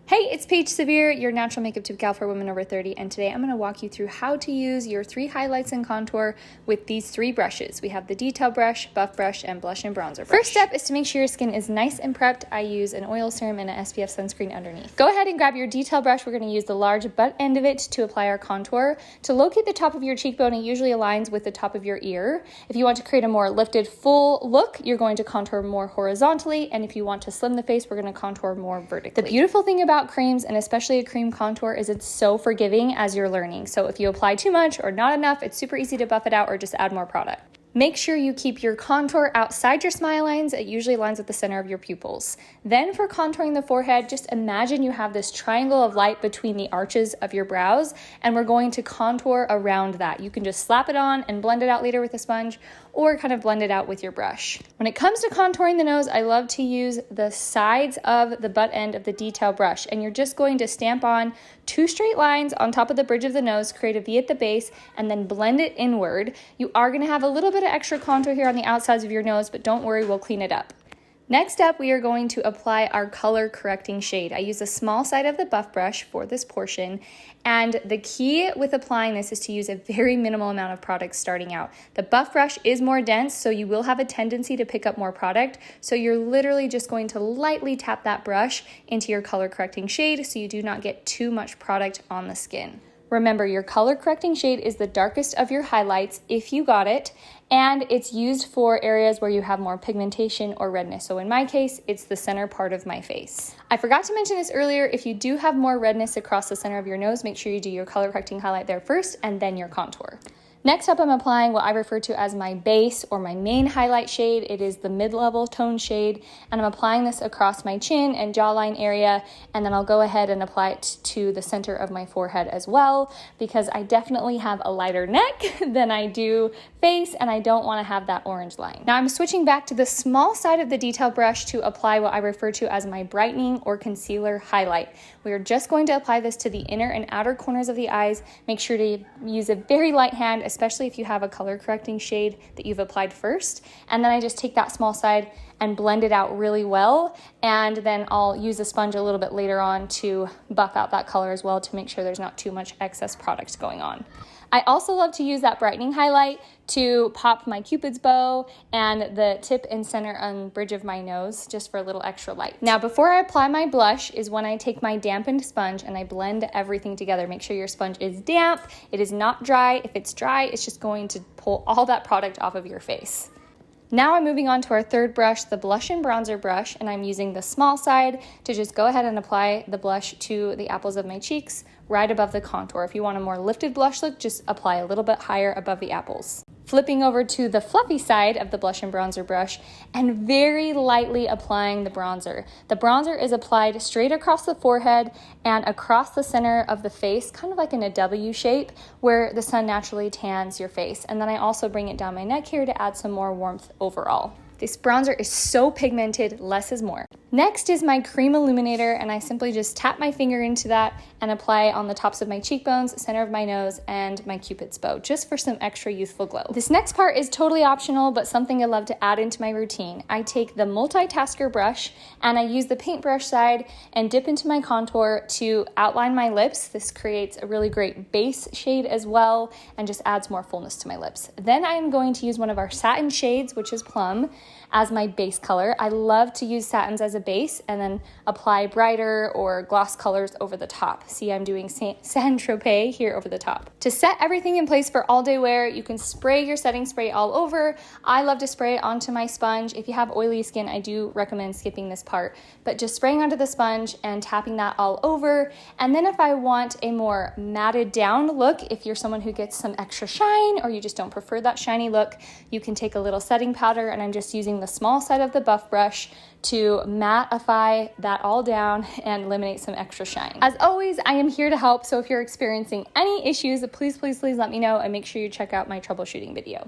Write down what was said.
Hey, it's Paige Severe, your natural makeup tip gal for women over 30, and today I'm going to walk you through how to use your 3 highlights and contour with these 3 brushes. We have the detail brush, buff brush, and blush and bronzer brush. First step is to make sure your skin is nice and prepped. I use an oil serum and an SPF sunscreen underneath. Go ahead and grab your detail brush. We're going to use the large butt end of it to apply our contour. To locate the top of your cheekbone, it usually aligns with the top of your ear. If you want to create a more lifted, full look, you're going to contour more horizontally, and if you want to slim the face, we're going to contour more vertically. The beautiful thing about creams, and especially a cream contour, is it's so forgiving as you're learning. So if you apply too much or not enough, it's super easy to buff it out or just add more product. Make sure you keep your contour outside your smile lines. It usually lines at the center of your pupils. Then for contouring the forehead, just imagine you have this triangle of light between the arches of your brows, and we're going to contour around that. You can just slap it on and blend it out later with a sponge, or kind of blend it out with your brush. When it comes to contouring the nose, I love to use the sides of the butt end of the detail brush, and you're just going to stamp on 2 straight lines on top of the bridge of the nose, create a V at the base, and then blend it inward. You are going to have a little bit of extra contour here on the outsides of your nose, but don't worry, we'll clean it up. Next up, we are going to apply our color correcting shade. I use the small side of the buff brush for this portion, and the key with applying this is to use a very minimal amount of product starting out. The buff brush is more dense, so you will have a tendency to pick up more product, so you're literally just going to lightly tap that brush into your color correcting shade so you do not get too much product on the skin. Remember, your color correcting shade is the darkest of your highlights if you got it, and it's used for areas where you have more pigmentation or redness. So in my case, it's the center part of my face. I forgot to mention this earlier. If you do have more redness across the center of your nose, make sure you do your color correcting highlight there first and then your contour. Next up, I'm applying what I refer to as my base or my main highlight shade. It is the mid-level tone shade, and I'm applying this across my chin and jawline area, and then I'll go ahead and apply it to the center of my forehead as well, because I definitely have a lighter neck than I do face, and I don't want to have that orange line. Now I'm switching back to the small side of the detail brush to apply what I refer to as my brightening or concealer highlight. We are just going to apply this to the inner and outer corners of the eyes. Make sure to use a very light hand, especially if you have a color correcting shade that you've applied first. And then I just take that small side and blend it out really well. And then I'll use a sponge a little bit later on to buff out that color as well to make sure there's not too much excess product going on. I also love to use that brightening highlight to pop my Cupid's bow and the tip and center and bridge of my nose just for a little extra light. Now, before I apply my blush is when I take my dampened sponge and I blend everything together. Make sure your sponge is damp. It is not dry. If it's dry, it's just going to pull all that product off of your face. Now I'm moving on to our third brush, the blush and bronzer brush, and I'm using the small side to just go ahead and apply the blush to the apples of my cheeks right above the contour. If you want a more lifted blush look, just apply a little bit higher above the apples. Flipping over to the fluffy side of the blush and bronzer brush and very lightly applying the bronzer. The bronzer is applied straight across the forehead and across the center of the face, kind of like in a W shape where the sun naturally tans your face. And then I also bring it down my neck here to add some more warmth overall. This bronzer is so pigmented, less is more. Next is my cream illuminator, and I simply just tap my finger into that and apply on the tops of my cheekbones, center of my nose, and my Cupid's bow, just for some extra youthful glow. This next part is totally optional, but something I love to add into my routine. I take the multitasker brush, and I use the paintbrush side and dip into my contour to outline my lips. This creates a really great base shade as well, and just adds more fullness to my lips. Then I am going to use one of our satin shades, which is Plum, as my base color. I love to use satins as a base and then apply brighter or gloss colors over the top. See, I'm doing Saint IIID here over the top. To set everything in place for all day wear, you can spray your setting spray all over. I love to spray it onto my sponge. If you have oily skin, I do recommend skipping this part, but just spraying onto the sponge and tapping that all over. And then if I want a more matted down look, if you're someone who gets some extra shine or you just don't prefer that shiny look, you can take a little setting powder, and I'm just using the small side of the buff brush to mattify that all down and eliminate some extra shine. As always, I am here to help, so if you're experiencing any issues, please let me know, and make sure you check out my troubleshooting video.